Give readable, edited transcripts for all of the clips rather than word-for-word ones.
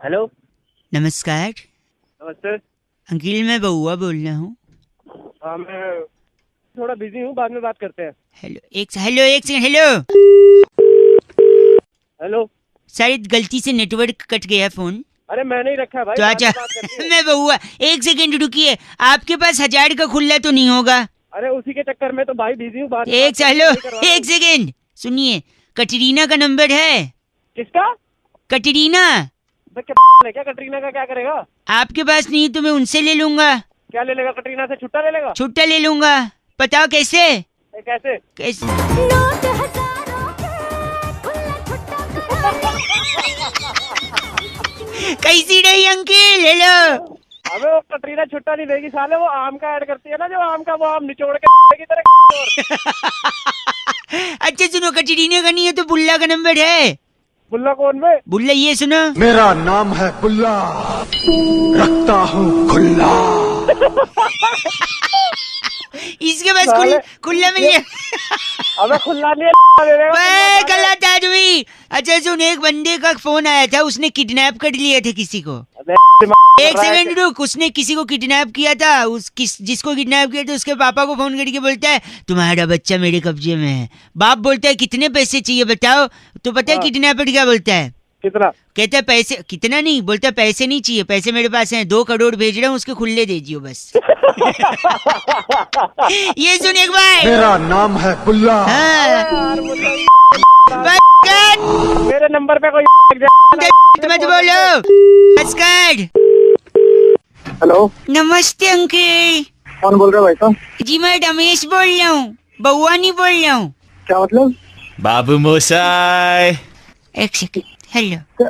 Hello. नमस्कार नमस्ते। Uncle, मैं बउआ बोल रहा हूँ। हाँ, मैं थोड़ा बिजी हूँ, बाद में बात करते हैं। हेलो एक सेकंड। Hello hello. शायद गलती से नेटवर्क कट गया फोन। अरे मैं नहीं रखा भाई, तो बाद अच्छा में बात करते हैं। मैं बउआ, एक सेकंड रुकिए। आपके पास 1000 का खुल्ला तो नहीं होगा? अरे उसी के चक्कर में तो भाई बिजी हूँ, बाद में एक बात हेलो करते हैं, वही करवा एक सेकंड सुनिए, कटरीना का नंबर है? दूँ। किसका? कटरीना। मैं क्या कटरीना का क्या करेगा? आपके पास नहीं तो मैं उनसे ले लूंगा। क्या ले लेगा? कटरीना से छुट्टा ले लेगा? छुट्टा ले लूंगा। बताओ कैसे? कैसे? कैसे? कैसी रही अंकिल? हेलो। अबे वो कटरीना छुट्टा नहीं देगी साले, वो आम का ऐड करती है ना, जो आम का वो आम निचोड़ के की तरह। अच्छा सुनो, कटरीना का नहीं है तो बुल्ला का नंबर है। बुल्ला कौन में? बुल्ला ये सुनो। मेरा नाम है बुल्ला, रखता हूँ खुल्ला। इसके पास साले, खुल्ला मिल गया। अबे खुल्ला नहीं है, गलत आदमी। अच्छा सुन, एक बंदे का फोन आया था, उसने किडनैप कर लिया था किसी को। एक सेकंड रुक, उसने किसी को किडनैप किया था। जिसको किडनैप किया था उसके पापा को फोन करके बोलता है तुम्हारा बच्चा मेरे कब्जे में है। बाप बोलता है कितने पैसे चाहिए बताओ? तो पता है किडनैपर क्या बोलता है? कितना? कहता है पैसे कितना नहीं, बोलता है पैसे नहीं चाहिए, पैसे मेरे पास हैं, 2 करोड़ भेज रहा हूँ, उसके खुले दीजिए बस। ये सुन एक बार। मेरा नाम है बुल्ला। हाँ। मेरे नंबर पे कोई मत बोलो। नमस्कार। हेलो। नमस्ते अंकिल। कौन बोल रहे हो भाई साहब? जी मैं रमेश बोल रहा हूँ, बउआ नहीं बोल रहा हूँ। क्या मतलब? बाबू मोसाई। एक सेकंड। हेलो।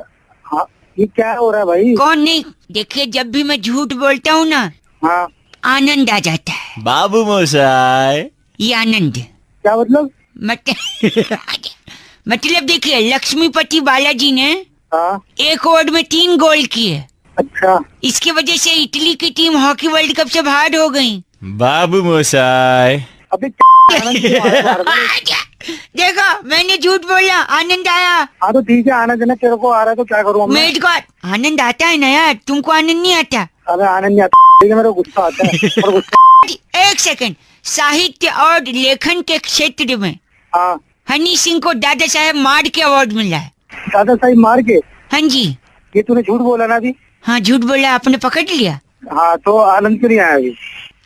हाँ, ये क्या हो रहा है भाई? कौन नहीं? देखिए जब भी मैं झूठ बोलता हूँ ना, हाँ। आनंद आ जाता है। बाबू मोसाई। ये आनंद क्या मतलब? मतलब देखिए, लक्ष्मीपति बालाजी ने हाँ। 1 ओवर में 3 गोल किए। अच्छा। इसकी वजह से इटली की टीम हॉकी वर्ल्ड कप से बाहर हो गई। बाबू मोसाई। अभी देखो मैंने झूठ बोला, आनंद आया। हाँ तो ठीक है, आनंद है ना, तेरे को आ रहा है तो क्या करूँ मैं? मेरे को आनंद आता है ना यार, तुमको आनंद नहीं आता? अबे आनंद नहीं आता, ठीक है, मेरे को गुस्सा आता है और गुस्सा। एक सेकंड। साहित्य और लेखन के क्षेत्र में हाँ। हनी सिंह को दादा साहेब मार के अवार्ड मिला है। दादा साहिब मार के? हाँ जी। ये तूने झूठ बोला ना अभी? हाँ झूठ बोला, आपने पकड़ लिया। हाँ तो आनंद क्यों नहीं आया अभी?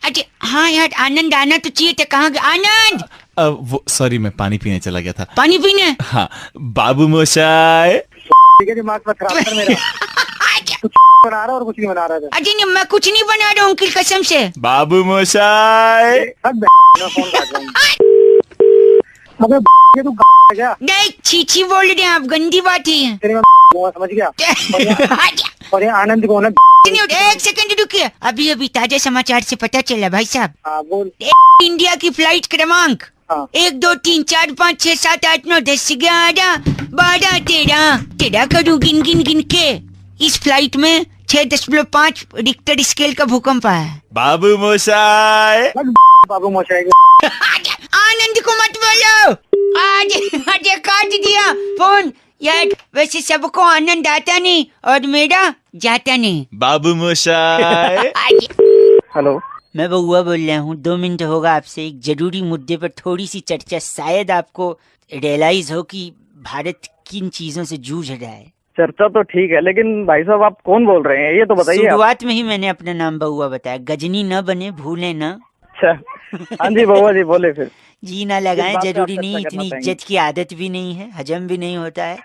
अच्छा हाँ यार, आनंद आना तो चाहिए था। कहाँ गया आनंद? वो सॉरी, मैं पानी पीने चला गया था। पानी पीने? हाँ बाबू मोसाई। ठीक है, दिमाग मत खराब कर मेरा। कुछ बना रहा और कुछ नहीं बना रहा था। अरे नहीं, मैं कुछ नहीं बना रहा हूँ अंकिल, कसम से। बाबू मोसाई। मैं फोन काट रहा हूँ। अबे ये तू क्या? नहीं छीछी बोल रहे हैं आप, गंदी बात है। तेरे में समझ गया। और ये आनंद कौन है? एक सेकंड रुकिए, अभी अभी ताजा समाचार से पता चला भाई साहब। हाँ बोल। इंडिया की फ्लाइट क्रमांक हाँ। 1 2 3 4 5 6 7 8 9 10 11 12 13 करूँ गिन गिन गिन के। इस फ्लाइट में 6.5 रिक्टर स्केल का भूकंप आया है। बाबू मोसाई। बाबू मोशाई। आनंद को मत बोलो। आज काट दिया फोन यार। वैसे सबको आनंद आता नहीं और मेरा जाता नहीं। बाबू मोसाई। हेलो। मैं बउआ बोल रहा हूँ, 2 मिनट होगा आपसे एक जरूरी मुद्दे पर थोड़ी सी चर्चा। शायद आपको रियलाइज हो कि भारत किन चीजों से जूझ रहा है। चर्चा तो ठीक है, लेकिन भाई साहब आप कौन बोल रहे हैं ये तो बताइए। शुरुआत में ही मैंने अपना नाम बउआ बताया, गजनी न बने भूले न। अच्छा। हाँ जी बउआ जी बोले फिर। जी ना लगाएं, बात पे जरूरी आप नहीं, चर्चा इतनी करना चाहेंगे? इज्जत की आदत भी नहीं है, हजम भी नहीं होता है।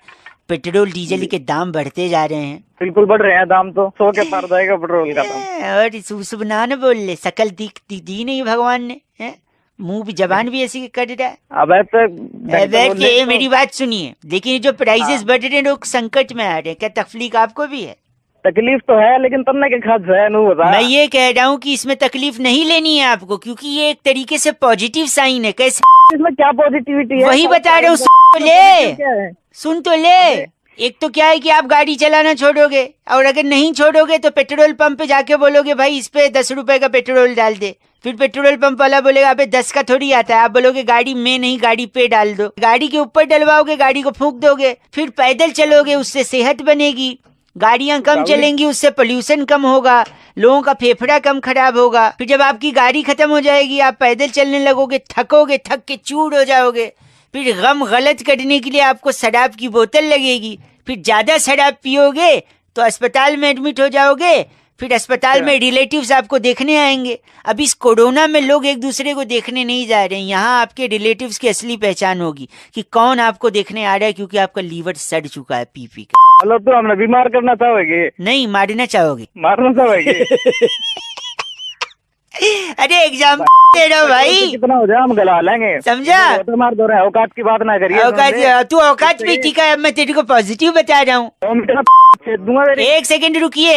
पेट्रोल डीजल के दाम बढ़ते जा रहे हैं। बिल्कुल बढ़ रहे हैं दाम तो, 100 के पार जाएगा पेट्रोल का दाम। और सुबना न बोल ले, शकल दी नहीं भगवान ने, हैं? मुंह भी जबान भी ऐसी कर रहा है। अब बैठ के मेरी बात सुनिए। लेकिन जो प्राइसेस बढ़ रहे हैं, लोग संकट में आ रहे हैं, क्या तकलीफ आपको भी है? तकलीफ तो है, लेकिन तन्ने के खास है नू बता। मैं ये कह रहा हूँ कि इसमें तकलीफ नहीं लेनी है आपको, क्योंकि ये एक तरीके से पॉजिटिव साइन है। कैसे? इसमें क्या पॉजिटिविटी है? वही बता रहा हूँ, सुन तो ले। एक तो क्या है कि आप गाड़ी चलाना छोड़ोगे, और अगर नहीं छोड़ोगे तो पेट्रोल पंप पे जाके बोलोगे भाई इस पे 10 रुपए का पेट्रोल डाल दे। फिर पेट्रोल पंप वाला बोलेगा अबे 10 का थोड़ी आता है। आप बोलोगे गाड़ी में नहीं, गाड़ी पे डाल दो। गाड़ी के ऊपर डलवाओगे, गाड़ी को फूंक दोगे, फिर पैदल चलोगे, उससे सेहत बनेगी, गाड़ियां कम चलेंगी, उससे पोल्यूशन कम होगा, लोगों का फेफड़ा कम खराब होगा। फिर जब आपकी गाड़ी खत्म हो जाएगी, आप पैदल चलने लगोगे, थकोगे, थक के चूर हो जाओगे। फिर गम गलत करने के लिए आपको शराब की बोतल लगेगी। फिर ज्यादा शराब पियोगे तो अस्पताल में एडमिट हो जाओगे। फिर अस्पताल में रिलेटिव्स आपको देखने आएंगे। अब इस कोरोना में लोग एक दूसरे को देखने नहीं जा रहे हैं। यहाँ आपके रिलेटिव्स की असली पहचान होगी कि कौन आपको देखने आ रहा है, क्योंकि आपका लीवर सड़ चुका है पी पी के। मतलब तो हमने बीमार करना चाहोगे? नहीं, मारना चाहोगे। मारना चाहोगे? अरे एग्जाम दे रहा हूँ भाई, कितना हो जाए हम गला लेंगे, समझा? तो मार दो रहे, औकात की बात ना करिए। तू औकात पे ठीक है, अब मैं तेरे को पॉजिटिव बता रहा हूँ। एक सेकंड रुकिए,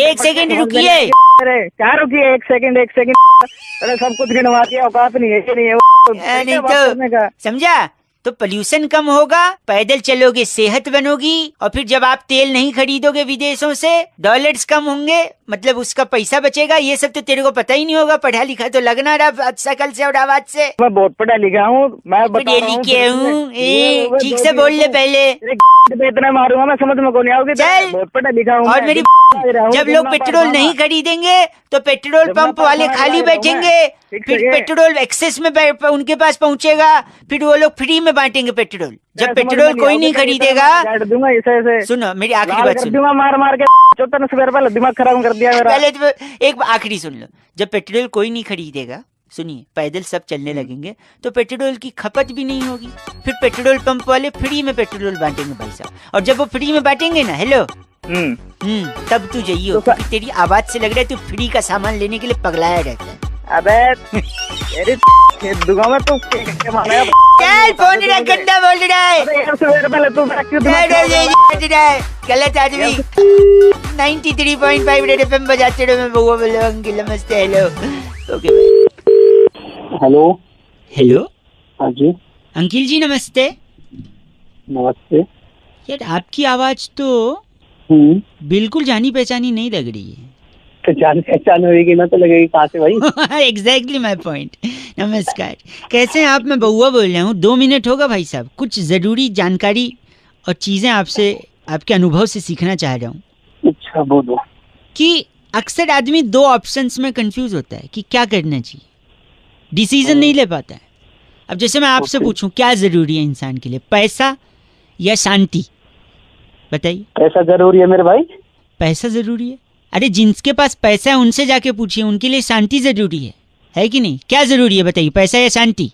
एक सेकंड रुकिए, क्या रुकिए? एक सेकंड अरे सब कुछ गिनवा दिया, औकात नहीं है, ये नहीं है नहीं तो समझा? तो पोल्यूशन कम होगा, पैदल चलोगे, सेहत बनोगी। और फिर जब आप तेल नहीं खरीदोगे विदेशों से, डॉलर्स कम होंगे, मतलब उसका पैसा बचेगा। ये सब तो तेरे को पता ही नहीं होगा, पढ़ा लिखा तो लगना रहा शकल से और आवाज से। मैं बहुत पढ़ा लिखा हूँ, मैं पढ़े लिखे हूँ, ठीक से बोल ले पहले। इतना मारूंगा मैं, समझ में कौन आओगे? चल, बहुत पढ़ा लिखा हूँ। और मेरी जब लोग पेट्रोल नहीं खरीदेंगे तो पेट्रोल पंप वाले खाली बैठेंगे, फिर पेट्रोल एक्सेस में उनके पास पहुंचेगा, फिर वो लोग फ्री में बांटेंगे पेट्रोल। जब पेट्रोल कोई नहीं खरीदेगा, सुनो मेरी आखिरी बात सुनो, मार के 14 पहले दिमाग खराब कर दिया मेरा। पहले तो एक आखिरी सुन लो। जब पेट्रोल कोई नहीं खरीदेगा, सुनिए, पैदल सब चलने लगेंगे तो पेट्रोल की खपत भी नहीं होगी। फिर पेट्रोल पंप वाले फ्री में पेट्रोल बांटेंगे भाई साहब। और जब वो फ्री में बांटेंगे ना, हेलो, तब तू जाइयो, क्योंकि तेरी आवाज से लग रहा है तू फ्री का सामान लेने के लिए पगलाया रहता है। अबे दुआ में तू चल, फोन गंदा बोल रहा है, गलत आदमी। 93.5 रेड एफएम बजाते रहो, मैं बउआ बोलो, अंकिल नमस्ते, हेलो। ओके हेलो हेलो, हाँ जी, अंकिल जी नमस्ते। नमस्ते। यार आपकी आवाज तो बिल्कुल जानी पहचानी नहीं लग रही है। तो जान पहचान होगी ना तो लगेगी कहाँ से भाई? Exactly my point. नमस्कार, कैसे हैं आप? मैं बउआ बोल रहा हूँ। 2 मिनट होगा भाई साहब, कुछ जरूरी जानकारी और चीजें आपसे, आपके अनुभव से सीखना चाह रहा हूँ। अच्छा बोलो। कि अक्सर आदमी 2 ऑप्शंस में कंफ्यूज होता है कि क्या करना चाहिए, डिसीजन नहीं ले पाता है। अब जैसे मैं आपसे पूछूं क्या जरूरी है इंसान के लिए, पैसा या शांति? बताइए। पैसा जरूरी है मेरे भाई। पैसा जरूरी है? अरे जिनके पास पैसा है उनसे जाके पूछिए, उनके लिए शांति जरूरी है कि नहीं? क्या जरूरी है बताइए, पैसा या शांति?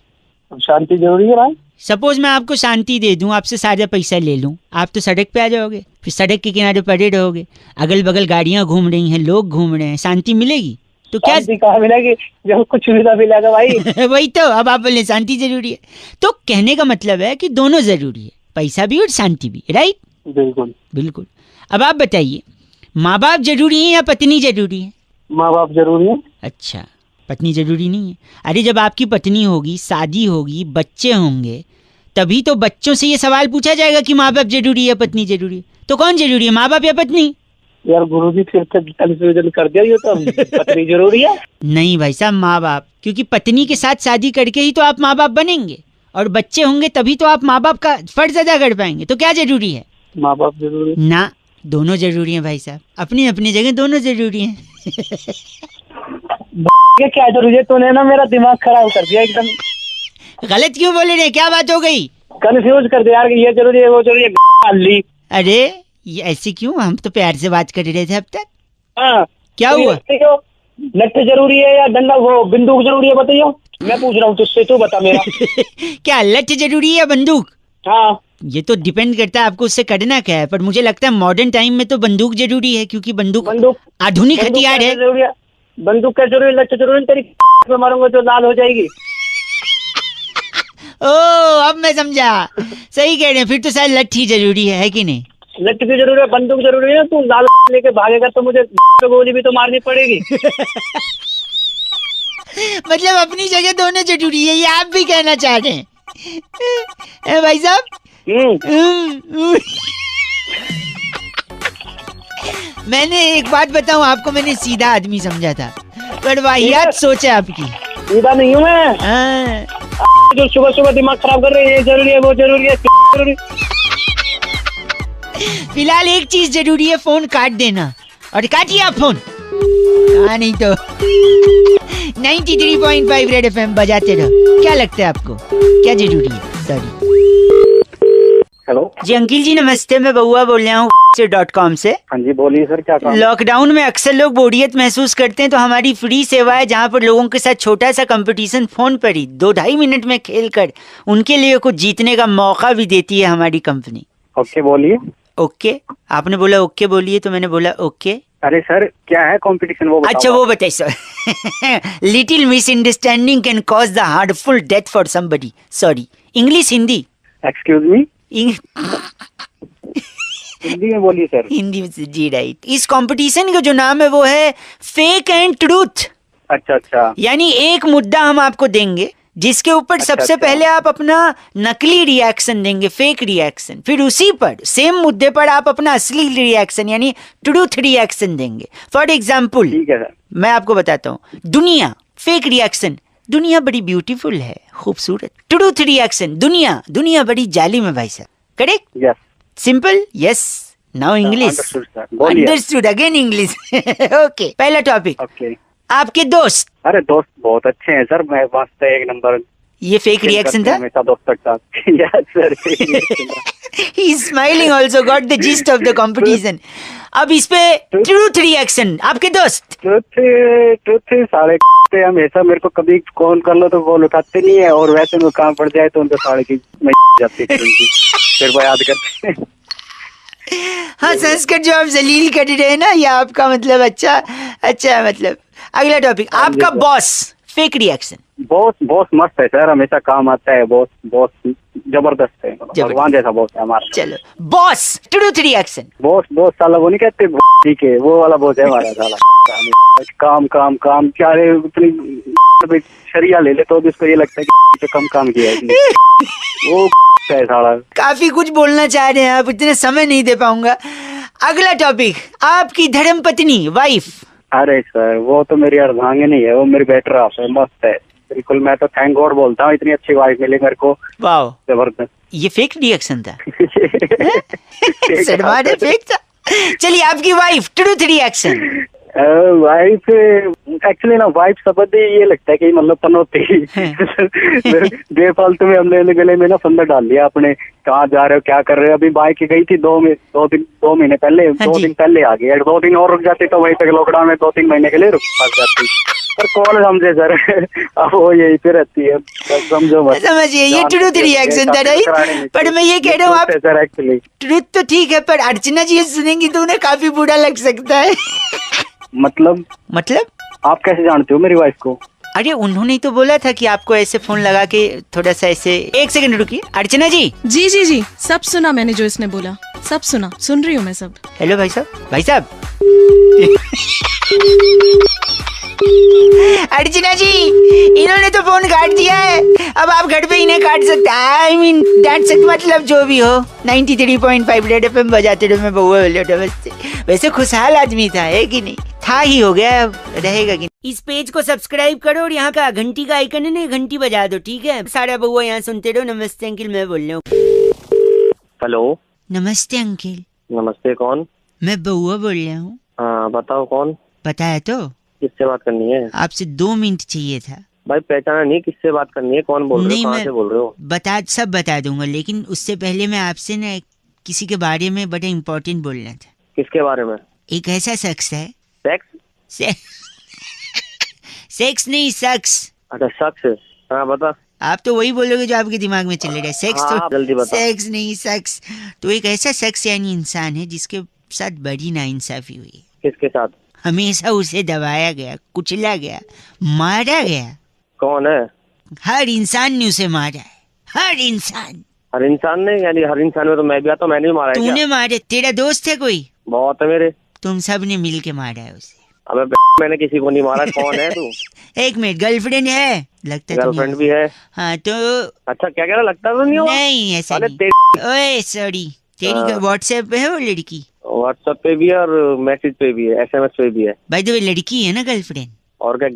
शांति जरूरी है भाई। सपोज मैं आपको शांति दे दूं, आपसे सारा पैसा ले लूं, आप तो सड़क पे आ जाओगे, फिर सड़क के किनारे पड़े रहोगे, अगल बगल गाड़ियां घूम रही हैं, लोग घूम रहे हैं, शांति मिलेगी? तो क्या कहाँ मिलेगी जब कुछ सुविधा मिलेगा भाई? वही तो, अब आप बोले शांति जरूरी है। तो कहने का मतलब है कि दोनों जरूरी है, पैसा भी और शांति भी, राइट? बिल्कुल बिल्कुल। अब आप बताइए, माँ बाप जरूरी है या पत्नी जरूरी है? माँ बाप जरूरी है। अच्छा, पत्नी जरूरी नहीं है? अरे जब आपकी पत्नी होगी, शादी होगी, बच्चे होंगे, तभी तो बच्चों से ये सवाल पूछा जाएगा कि माँ बाप जरूरी है, पत्नी जरूरी है। तो कौन जरूरी है, माँ बाप या पत्नी? यार गुरुजी फिर कंफ्यूजन कर दिया, ये तो पत्नी जरूरी है। नहीं भाई साहब, माँ बाप, क्योंकि पत्नी के साथ शादी करके ही तो आप माँ बाप बनेंगे, और बच्चे होंगे तभी तो आप माँ बाप का फर्ज अदा कर पाएंगे। तो क्या जरूरी है? माँ बाप जरूरी है ना, दोनों जरूरी हैं भाई साहब, अपनी अपनी जगह दोनों जरूरी हैं। क्या जरूरी है? तूने ना मेरा दिमाग खराब कर दिया एकदम। गलत क्यों बोले रे, क्या बात हो गई? कंफ्यूज कर दिया यार, ये जरूरी है वो जरूरी है। अरे ये ऐसे क्यों, हम तो प्यार से बात कर रहे थे अब तक। हाँ, क्या हुआ? लट्ठे जरूरी है या डंडा, वो बंदूक जरूरी है? बताइए, मैं पूछ रहा हूँ तुझसे, तू बता मेरा। क्या लट्ठे जरूरी है या बंदूक? हाँ, ये तो डिपेंड करता है आपको उससे करना क्या है, पर मुझे लगता है मॉडर्न टाइम में तो बंदूक जरूरी है, क्योंकि बंदूक आधुनिक हथियार है। बंदूक क्या जरूरी? लट्ठे जरूरी? तेरी मारूंगा तो लाल हो जाएगी। ओ अब मैं समझा, सही कह रहे हैं, फिर तो शायद लट्ठी जरूरी है कि नहीं? लट्ठी भी जरूरी है, बंदूक जरूरी है। तू लाल लेके भागेगा तो मुझे गोली भी तो मारनी पड़ेगी। मतलब अपनी जगह दोनों जरूरी है, ये आप भी कहना चाह रहे हैं भाई साहब? मैंने एक बात बताऊं आपको, मैंने सीधा आदमी समझा था, पर वाहियात सोच है आपकी। सीधा नहीं हूँ मैं। जो सुबह सुबह दिमाग खराब कर रहे हैं, ये जरूरी है वो जरूरी है, जरूरी। फिलहाल एक चीज जरूरी है, फोन काट देना। और काटिए आप फोन। हाँ नहीं तो 93.5 रेड एफएम बजाते रहो। क्या लगता है आपको, क्या जरूरी है? सॉरी हेलो जी अंकिल जी नमस्ते, मैं बउआ बोल रहा हूँ .com से। हाँ जी बोलिए सर, क्या काम? लॉकडाउन में अक्सर लोग बोरियत महसूस करते हैं, तो हमारी फ्री सेवा है जहाँ पर लोगों के साथ छोटा सा कंपटीशन फोन पर ही 2-2.5 मिनट में खेल कर उनके लिए कुछ जीतने का मौका भी देती है हमारी कंपनी। ओके बोलिए। ओके, आपने बोला ओके बोलिए तो मैंने बोला ओके। अरे सर क्या है कंपटीशन, वो बताओ। अच्छा वो बताइए sir. Little misunderstanding can cause the heartful death for somebody. Sorry, English Hindi? Excuse me, Hindi में बोलिए सर। हिंदी में जी राइट। इस कंपटीशन का जो नाम है वो है फेक एंड ट्रूथ। अच्छा अच्छा, यानी एक मुद्दा हम आपको देंगे जिसके ऊपर सबसे पहले आप अपना नकली रिएक्शन देंगे, फेक रिएक्शन, फिर उसी पर सेम मुद्दे पर आप अपना असली रिएक्शन यानी ट्रूथ रिएक्शन देंगे। फॉर एग्जाम्पल ठीक है सर। मैं आपको बताता हूँ, दुनिया फेक रिएक्शन, दुनिया बड़ी ब्यूटीफुल है, खूबसूरत। ट्रूथ रिएक्शन, दुनिया बड़ी जालिम है भाई साहब। Correct? Yes. Simple? Yes. Now English. Understood again English. Okay, पहला टॉपिक। ओके। आपके दोस्त। अरे दोस्त बहुत अच्छे हैं सर, मैं मस्त है, एक नंबर। ये फेक रिएक्शन था? हमेशा दोस्तों के साथ। Yes sir. He is smiling also, got the gist of the competition. अब इस पे ट्रूथ रिएक्शन, आपके दोस्त। ट्रुथ सारे पे हमेशा मेरे को कभी कॉल कर लो तो कॉल उठाते नहीं है, और वैसे में काम पड़ जाए तो उनसे साढ़े की मैं जाती है, फिर वो याद करते हैं। हाँ, संस्कृत जो आप जलील कर रहे हैं ना, ये आपका मतलब अच्छा है मतलब। अगला टॉपिक, आपका बॉस। Fake reaction. बॉस मस्त है सर, हमेशा काम आता है। बॉस जबरदस्त है, भगवान जैसा बॉस है हमारा। चलो, बॉस ट्रूथ रिएक्शन। बॉस साला वो नहीं कहते ठीक है, वो वाला बॉस है हमारा साला। काम काम काम क्या रे, उतनी शरिया ले ले तो भी उसको ये लगता है कि कम काम किया है इसने। वो है साला। काफी कुछ बोलना चाह रहे हैं आप, इतने समय नहीं दे पाऊंगा। अगला टॉपिक, आपकी धर्मपत्नी, वाइफ। अरे सर वो तो मेरी अर्धांगिनी है, वो मेरी बेटर हाफ है, मस्त है बिल्कुल। मैं तो थैंक गॉड बोलता हूँ, इतनी अच्छी वाइफ मिली मेरे को। वाह, जबरदस्त। ये फेक रिएक्शन था। शर्मा ने फेक था। चलिए, आपकी wife, truth reaction. Wife actually ना, वाइफ शब्द ये लगता है कि मतलब पनौती। बेफालतू में हमने गले में ना फंदा डाल लिया अपने। कहाँ जा रहे हो, क्या कर रहे हो? अभी बाइक गई थी 2 महीने पहले। 2 दिन पहले आ गई। 2 दिन और रुक जाती तो वहीं तक लॉकडाउन में 2-3 महीने के लिए रुक जाती। पर कौन समझे सर, अब वो यही पे रहती है, समझो मत। समझिए, ये ट्रूथ रिएक्शन था राइट। पर मैं ये कह रहा हूँ, आप सर एक्चुअली ट्रूथ तो ठीक है, पर अर्चना जी ये सुनेंगी तो उन्हें काफी बुरा लग सकता है। मतलब आप कैसे जानते हो मेरी वाइफ को? अरे उन्होंने तो बोला था कि आपको ऐसे फोन लगा के थोड़ा सा ऐसे। एक सेकंड रुकिए, अर्चना जी। जी सब सुना मैंने, जो इसने बोला सब सुना, सुन रही हूँ मैं सब। हेलो भाई साहब। अर्चना जी, इन्होंने तो फोन काट दिया है, अब आप घर पे इन्हें काट सकते। आई मीन डांट सकते, मतलब जो भी हो। 93.5 रेड एफएम बजाते रहो, मैं बउआ नमस्ते। वैसे खुशहाल आदमी था, है कि नहीं? था ही, हो गया, अब रहेगा कि नहीं। इस पेज को सब्सक्राइब करो और यहाँ का घंटी का आइकन है ना, घंटी बजा दो, ठीक है? सारा बउआ यहाँ सुनते रहो। नमस्ते अंकिल, मैं बोल रहा हूँ। हेलो। नमस्ते अंकिल। नमस्ते, कौन? मैं बउआ बोल रहा हूँ। हाँ बताओ कौन? पता है तो? किससे बात करनी है? आपसे 2 मिनट चाहिए था। भाई पहचाना नहीं, किससे बात करनी है, कौन बोल रहे हो, कहाँ से बोल रहे हो? सब बता दूंगा, लेकिन उससे पहले मैं आपसे ना किसी के बारे में बड़ा इम्पोर्टेंट बोलना था। किसके बारे में? एक ऐसा शख्स है। सेक्स नहीं, शख्स। अच्छा शख्स। हाँ बता। आप तो वही बोलोगे जो आपके दिमाग में चल रहा है। सेक्स हाँ, तो जल्दी बता। सेक्स नहीं, शख्स। तो एक ऐसा शख्स यानी इंसान है जिसके साथ बड़ी नाइंसाफी हुई है। किसके साथ? हमेशा उसे दबाया गया, कुचला गया, मारा गया। कौन है? हर इंसान ने उसे मारा है, हर इंसान। हर इंसान ने? यानी हर इंसान में तो मैं भी आता हूँ, मैंने भी मारा है। तूने मारे? तेरा दोस्त है कोई? बहुत है मेरे। तुम सब ने मिल के मारा है उसे। अबे मैंने किसी को नहीं मारा। कौन है तू? एक मिनट, गर्लफ्रेंड है लगता है? गर्लफ्रेंड भी है। हाँ तो अच्छा क्या कह रहा, लगता तो नहीं हुआ? नहीं ऐसा अरे नहीं। ओए सॉरी, तेरी व्हाट्सएप पे है वो लड़की? व्हाट्सएप पे भी है और मैसेज पे भी है, SMS पे भी है। भाई तो लड़की है ना गर्लफ्रेंड? और क्या?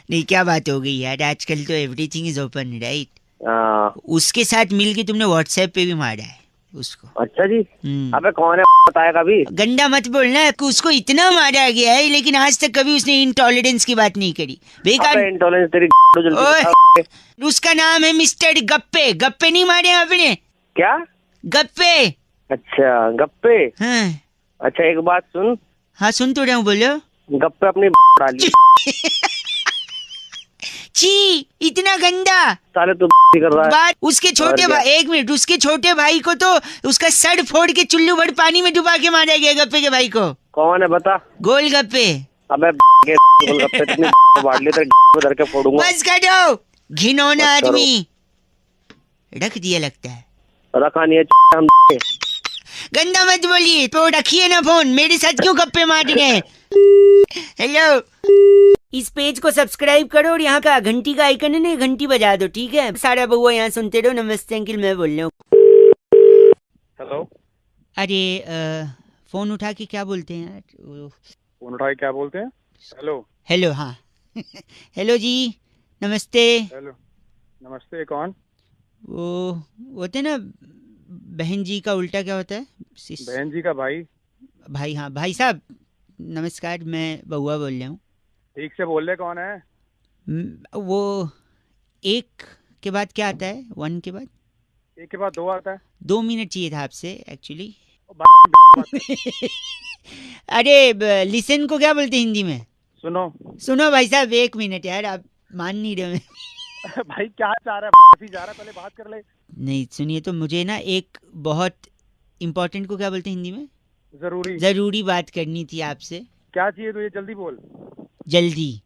नहीं क्या बात हो गई यार, आजकल तो एवरीथिंग इज ओपन राइट। हाँ। उसके साथ मिलके तुमने व्हाट्सएप पे भी मारा है? उसको। अच्छा जी। हम्म। अबे कौन है बताएगा अभी? गंदा मत बोलना, उसको इतना मारा गया है लेकिन आज तक कभी उसने इंटॉलरेंस की बात नहीं करी। बेकार। अबे इंटॉलेंस तेरी जल्दी ओए, बता। उसका नाम है मिस्टर गप्पे। गप्पे नहीं मारे आपने? क्या? गप्पे। अच्छा गप्पे। हाँ अच्छा एक बात सुन, हाँ सुन तो रहा हूँ, बोलो। गप्पे अपनी डाली छी, इतना गंदा साले तू कर रहा है। बात। उसके छोटे और क्या? भाई, एक मिनट, उसके छोटे भाई को तो उसका सर फोड़ के चुल्लू भर पानी में डुबा के मारा गया, गप्पे के भाई को। कौन है बता? गोलगप्पे। अबे के गोलगप्पे इतनी बांट ली तेरे में धर के फोड़ूंगा। बस करो, घिनौना बस करो। आदमी। रख दिया लगता है। रखा नहीं है हम। गंदा मत बोलिए, तो रखिए ना फोन। मेरे साथ क्यों गप्पे मार रहे हैं? हेलो, इस पेज को सब्सक्राइब करो और यहाँ का घंटी का आइकन है ना, घंटी बजा दो, ठीक है? सारा बउआ यहाँ सुनते रहो। नमस्ते अंकिल, मैं बोल रहा हूँ। हेलो। अरे फोन उठा के क्या बोलते हैं यार? फोन उठा के क्या बोलते हैं? हेलो। हेलो, हाँ। हेलो जी, नमस्ते। हेलो नमस्ते, कौन? वो होते हैं ना, बहन जी का उल्टा क्या होता है? बहन जी का भाई। भाई, हाँ भाई साहब नमस्कार, मैं बउआ बोल रहा हूँ। ठीक से बोल रहे, कौन है? वो एक के बाद क्या आता है? वन के बाद? एक के बाद दो आता है। 2 मिनट चाहिए था आपसे एक्चुअली। बात- अरे लिसन को क्या बोलते हैं हिंदी में? सुनो। सुनो भाई साहब, 1 मिनट यार, आप मान नहीं रहे हो। भाई क्या चाह रहा है? जा रहा है, पहले बात कर ले। नहीं सुनिए तो, मुझे ना एक बहुत इम्पोर्टेंट को क्या बोलते हैं हिंदी में? जरूरी बात करनी थी आपसे। क्या चाहिए तुझे? जल्दी बोल। जल्दी।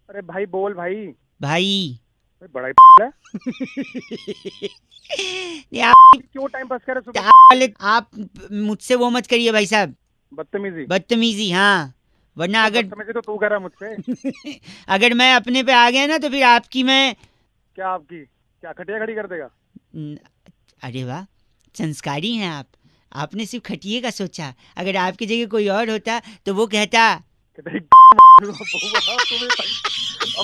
अरे भाई बोल भाई। भाई बड़ा ही है। नहीं, आप क्यों टाइम पास कर रहे? आप मुझसे वो मत करिए भाई साहब, बदतमीजी। बदतमीजी। हाँ, वरना अगर बदतमीजी तो तू कर रहा है मुझसे। अगर मैं अपने पे आ गया ना तो फिर आपकी मैं क्या आपकी? क्या खटिया खड़ी कर देगा? अरे वाह, संस्कारी हैं आप। आपने सिर्फ खटिए का सोचा। अगर आपकी जगह कोई और होता तो वो कहता अब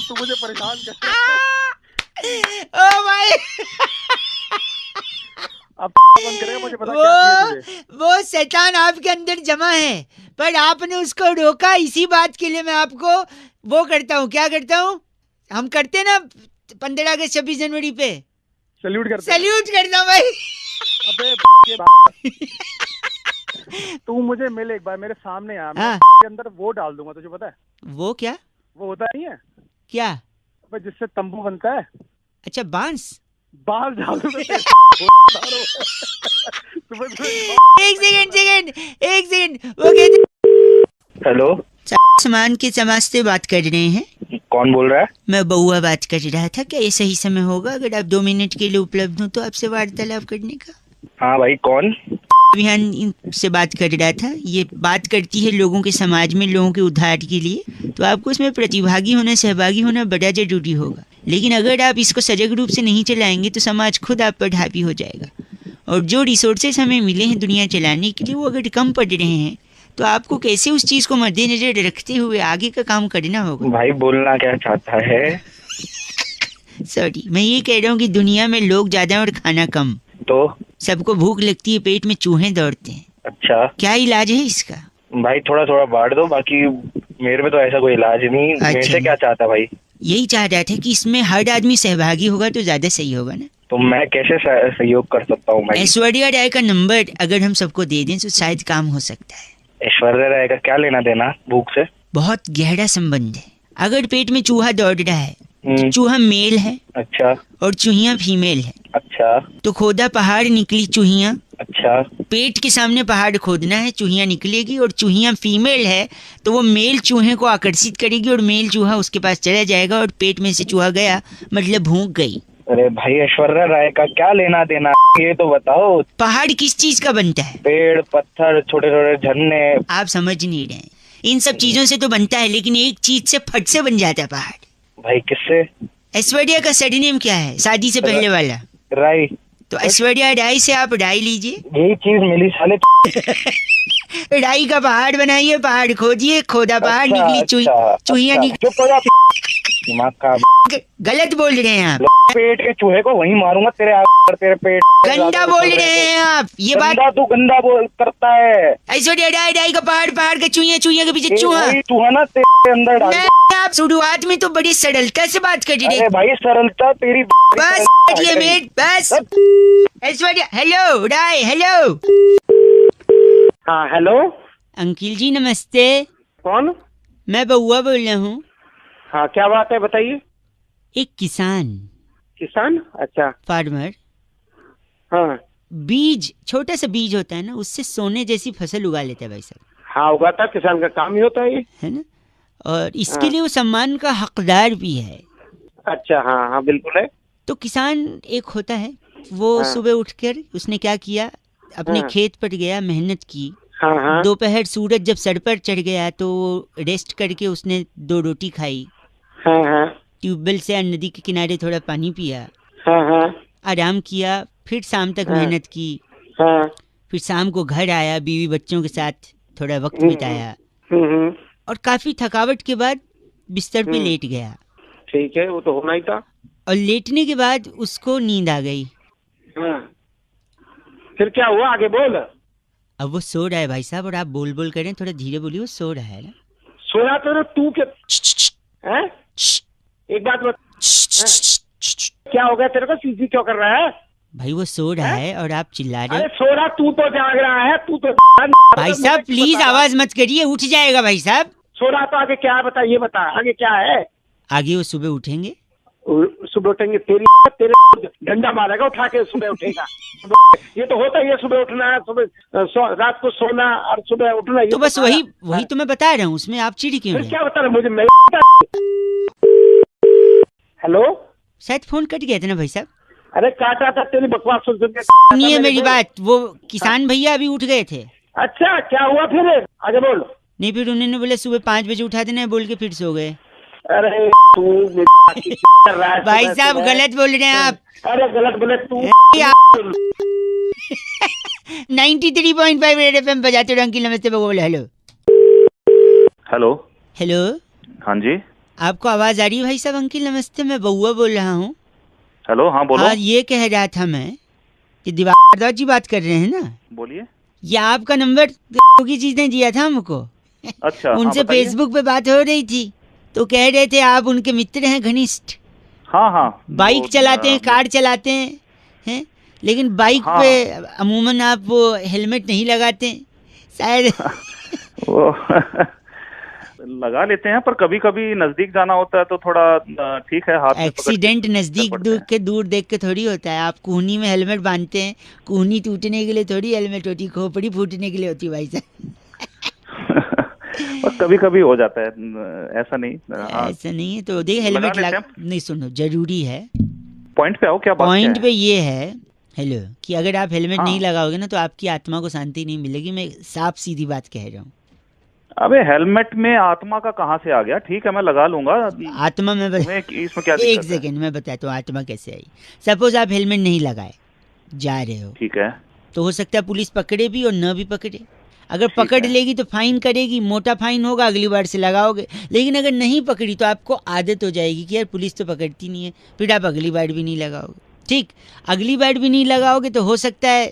तू मुझे परेशान कर। ओ भाई, अब बंद करेगा, मुझे पता क्या चाहिए तुझे। वो शैतान आपके अंदर जमा है, पर आपने उसको रोका। इसी बात के लिए मैं आपको वो करता हूँ। क्या करता हूँ? हम करते ना 15 अगस्त 26 जनवरी पे सल्यूट करता हूँ भाई। अबे तू मुझे मिल एक बार, मेरे सामने आ। मैं हाँ। के अंदर वो डाल दूंगा, तुझे पता है? वो क्या? वो होता नहीं है क्या? अबे जिससे तंबू बनता है। अच्छा, बांस। बाल डाल दूंगा। एक सेकंड वो कहते हेलो, सामान के समाज बात कर रहे हैं। कौन बोल रहा है? मैं बउआ बात कर रहा था। क्या ये सही समय होगा अगर आप 2 मिनट के लिए उपलब्ध हो तो आपसे वार्तालाप करने का? हाँ भाई, कौन? अभियान से बात कर रहा था। ये बात करती है लोगों के समाज में, लोगों के उद्धार के लिए। तो आपको इसमें प्रतिभागी होना, सहभागी होना बड़ा जरूरी होगा। लेकिन अगर आप इसको सजग रूप से नहीं चलाएंगे तो समाज खुद आप पर हावी हो जाएगा। और जो रिसोर्सेस हमें मिले हैं दुनिया चलाने के लिए, वो अगर कम पड़ रहे हैं तो आपको कैसे उस चीज को मद्देनजर रखते हुए आगे का काम करना होगा। भाई बोलना क्या चाहता है? सॉरी, मैं ये कह रहा हूँ कि दुनिया में लोग ज्यादा और खाना कम। तो सबको भूख लगती है, पेट में चूहे दौड़ते हैं। अच्छा क्या इलाज है इसका? भाई, थोड़ा थोड़ा बांट दो, बाकी मेरे में तो ऐसा कोई इलाज नहीं। मेरे से क्या चाहता भाई? यही चाह रहा था कि इसमें हर आदमी सहभागी होगा तो ज्यादा सही होगा ना। तो मैं कैसे सहयोग कर सकता हूँ भाई? ऐश्वर्या राय का नंबर अगर हम सबको दे दें तो शायद काम हो सकता है। ऐश्वर्या राय का क्या लेना देना भूख से? बहुत गहरा संबंध है। अगर पेट में चूहा दौड़ रहा है, चूहा मेल है। अच्छा। और चूहिया फीमेल है। अच्छा। तो खोदा पहाड़, निकली चूहिया। अच्छा। पेट के सामने पहाड़ खोदना है, चूहिया निकलेगी। और चूहिया फीमेल है तो वो मेल चूहे को आकर्षित करेगी और मेल चूहा उसके पास चला जाएगा और पेट में से चूहा गया, मतलब भूख गई। अरे भाई, ऐश्वर्या राय का क्या लेना देना, ये तो बताओ। पहाड़ किस चीज का बनता है? पेड़, पत्थर, छोटे छोटे झरने। आप समझ नहीं रहे। इन सब चीजों से तो बनता है, लेकिन एक चीज से फट से बन जाता है पहाड़। भाई किससे? ऐश्वर्या का सरनेम क्या है शादी से पहले वाला? राय। तो ऐश्वर्या राय से आप राय लीजिए। यही चीज मिली साले। राई का पहाड़ बनाइए, पहाड़ खोजिए, खोदा पहाड़ निकली चूहिया निकली। चुप हो जा दिमाग का। गलत बोल रहे हैं आप, पेट के चूहे को वहीं मारूंगा तेरे तेरे पेट। गंदा बोल रहे हैं आप, ये बात गंदा तू गंदा बोल करता है। ऐश्वर्या राई का पहाड़, पहाड़ का चूहिया, चूहिया के पीछे चूहा। चूहा ना तेरे अंदर डाल। आप शुरुआत में तो बड़ी सरलता से बात कर रहे अरे भाई सरलता तेरी। बस ये मेट बस। ऐश्वर्या हेलो, राय हेलो। हाँ हेलो अंकिल जी नमस्ते, कौन? मैं बउआ बोल रहा हूँ। हाँ क्या बात है बताइए। एक किसान, किसान? अच्छा फार्मर, हाँ बीज, छोटा सा बीज होता है ना, उससे सोने जैसी फसल उगा लेता है भाई साहब, हाँ उगाता किसान का काम ही होता है ये। है ना। और इसके लिए वो सम्मान का हकदार भी है। अच्छा हाँ हाँ बिल्कुल है। तो किसान एक होता है, वो सुबह उठकर उसने क्या किया, अपने खेत पर गया, मेहनत की। हाँ हाँ दोपहर सूरज जब सर पर चढ़ गया तो रेस्ट करके उसने 2 रोटी खाई, हाँ हाँ ट्यूबवेल से नदी के किनारे थोड़ा पानी पिया, हाँ हाँ आराम किया, फिर शाम तक मेहनत की, हाँ फिर शाम को घर आया, बीवी बच्चों के साथ थोड़ा वक्त बिताया और काफी थकावट के बाद बिस्तर पे लेट गया। ठीक है वो तो होना ही था। और लेटने के बाद उसको नींद आ गई। हाँ फिर क्या हुआ आगे बोल। अब वो सो रहा है भाई साहब, और आप बोल बोल करें, थोड़ा धीरे बोलिए, वो सो रहा है ना। सोया तो ना तू क्या है? एक बात बता, क्या हो गया तेरे को? सीसी क्यों कर रहा है? भाई वो सो रहा है और आप चिल्ला रहे अरे हैं। सो रहा तू तो जाग रहा है तू तो। भाई साहब प्लीज आवाज मत करिए, उठ जाएगा भाई साहब। सो रहा तो आगे क्या है बता, ये बता आगे क्या है। आगे वो सुबह उठेंगे, सुबह उठेंगे तेरी तेरे डंडा मारेगा उठा के, सुबह उठेगा। ये तो होता ही है, सुबह उठना है, सुबह रात को सोना और सुबह उठना। तो बस वही तो मैं बता रहा हूँ, उसमें आप चिढ़ क्यों फिर रहे? क्या बता रहा मुझे? मैं हेलो शायद फोन कट गया था ना भाई साहब। अरे काटा था तेरी बकवास सुन सुन के। सुनिए मेरी बात, वो किसान भैया अभी उठ गए थे। अच्छा क्या हुआ फिर आगे बोल। नहीं फिर उन्होंने बोले सुबह 5 बजे उठा देना है बोल के फिर सो गए। अरे तू भाई साहब गलत बोल रहे हैं आप। अरे गलत बोले तू। 93.5 रेड एफएम बजाते रहो। अंकिल नमस्ते, बोल हेलो। हेलो हेलो हाँ जी। आपको आवाज आ रही है भाई साहब? अंकिल नमस्ते, मैं बउआ बोल रहा हूँ। हेलो हाँ बोलो। हाँ ये कह रहा था मैं कि दिवाकर जी बात कर रहे हैं ना? बोलिए। ये आपका नंबर की चीज ने दिया था हमको। अच्छा उनसे हाँ, फेसबुक पे बात हो रही थी तो कह रहे थे आप उनके मित्र हैं घनिष्ठ। हाँ हाँ बाइक चलाते हैं, कार चलाते हैं, लेकिन बाइक पे अमूमन आप वो हेलमेट नहीं लगाते शायद। वो लगा लेते हैं पर कभी कभी नजदीक जाना होता है तो थोड़ा ठीक है, हाथ में एक्सीडेंट नजदीक दूर देख के थोड़ी होता है। आप कोहनी में हेलमेट बांधते हैं, कोहनी टूटने के लिए थोड़ी हेलमेट होती, खोपड़ी फूटने के लिए होती भाई साहब। और कभी कभी हो जाता है, ऐसा नहीं। हाँ। ऐसा नहीं है तो देख हेलमेट लगा नहीं, सुनो जरूरी है। पॉइंट पे आओ, क्या बात पॉइंट है? पे ये है हेलो कि अगर आप हेलमेट हाँ। नहीं लगाओगे ना तो आपकी आत्मा को शांति नहीं मिलेगी। मैं साफ सीधी बात कह रहा हूँ। अबे हेलमेट में आत्मा का कहाँ से आ गया? ठीक है मैं लगा लूंगा। आत्मा में इसमें क्या एक दिक्कत है? सेकेंड मैं बताता हूँ आत्मा कैसे आई। सपोज आप हेलमेट नहीं लगाए जा रहे हो, ठीक है तो हो सकता है पुलिस पकड़े भी और न भी पकड़े। अगर पकड़ लेगी तो फाइन करेगी, मोटा फाइन होगा, अगली बार से लगाओगे। लेकिन अगर नहीं पकड़ी तो आपको आदत हो जाएगी कि यार पुलिस तो पकड़ती नहीं है, फिर आप अगली बार भी नहीं लगाओगे। ठीक, अगली बार भी नहीं लगाओगे तो हो सकता है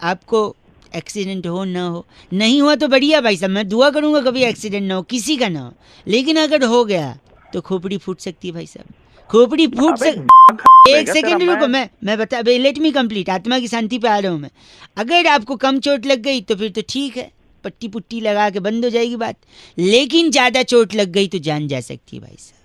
आपको एक्सीडेंट हो ना हो। नहीं हुआ तो बढ़िया भाई साहब, मैं दुआ करूंगा कभी एक्सीडेंट ना हो, किसी का ना हो। लेकिन अगर हो गया तो खोपड़ी फूट सकती है भाई साहब, खोपड़ी फूट सकती। एक सेकेंड रुको, मैं बता, लेट मी कंप्लीट। आत्मा की शांति पे आ रहा हूँ मैं। अगर आपको कम चोट लग गई तो फिर तो ठीक है, पट्टी पुट्टी लगा के बंद हो जाएगी बात। लेकिन ज्यादा चोट लग गई तो जान जा सकती है भाई साहब।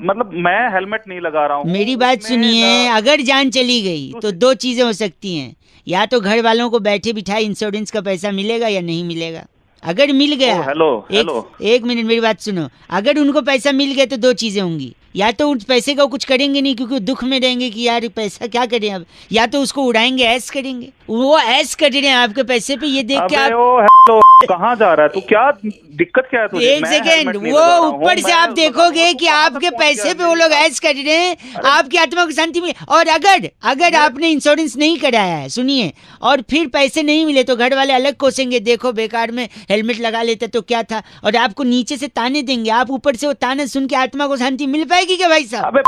मतलब मैं हेलमेट नहीं लगा रहा हूँ। मेरी बात सुनिए, अगर जान चली गई तो 2 चीजें हो सकती हैं। या तो घर वालों को बैठे बिठाए इंश्योरेंस का पैसा मिलेगा या नहीं मिलेगा। अगर मिल गया, हेलो एक मिनट मेरी बात सुनो, अगर उनको पैसा मिल गया तो 2 चीजें होंगी। या तो उस पैसे का कुछ करेंगे नहीं क्योंकि दुख में रहेंगे कि यार पैसा क्या करें अब, या तो उसको उड़ाएंगे, ऐश करेंगे। वो ऐश कर रहे हैं आपके पैसे पे, ये देख के अबे आप ओ हेलो, कहाँ जा रहा है तू? क्या दिक्कत क्या है तुझे? एक मैं सेकेंड, हेलमेट नहीं वो लगा रहा हूँ, ऊपर से मैं आप लगा देखोगे रहा हूँ, कि कहाँ तक आपके पहुंच पैसे गया पे वो लोग ऐश कर रहे हैं, आपकी आत्मा को शांति मिले। और अगर आपने इंश्योरेंस नहीं कराया है, सुनिए, और फिर पैसे नहीं मिले तो घर वाले अलग कोसेंगे, देखो बेकार में हेलमेट लगा लेते तो क्या था, और आपको नीचे से ताने देंगे, आप ऊपर से वो ताने सुन के आत्मा को शांति मिल पाएगी क्या भाई साहब? अबे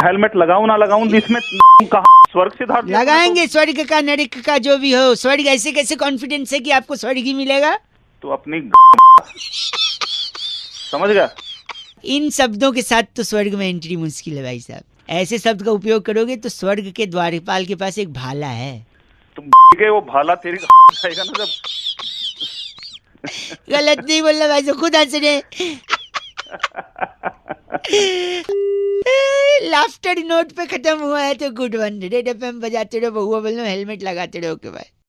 हेलमेट लगाऊं ना लगाऊं, इसमें कहाँ स्वर्ग सिद्धार्थ लगाएंगे, स्वर्ग का नरक का जो भी हो, स्वर्ग ऐसे कैसे कॉन्फिडेंस है कि आपको स्वर्ग ही मिलेगा? तो अपनी समझ गया? इन शब्दों के साथ तो स्वर्ग में एंट्री मुश्किल है भाई साहब। ऐसे शब्द का उपयोग करोगे तो स्वर्ग के द्वारपाल के पास एक भाला है। तुम के वो भाला तेरी जाएगा ना जब। गलत नहीं बोलना भाई साहब, खुद हंस रहे। लाफ्टर नोट पे खत्म हुआ है तो गुड वन। रेड एफएम बजाते रहो, बहुआ बोलो, हेलमेट लगाते रहो के भाई।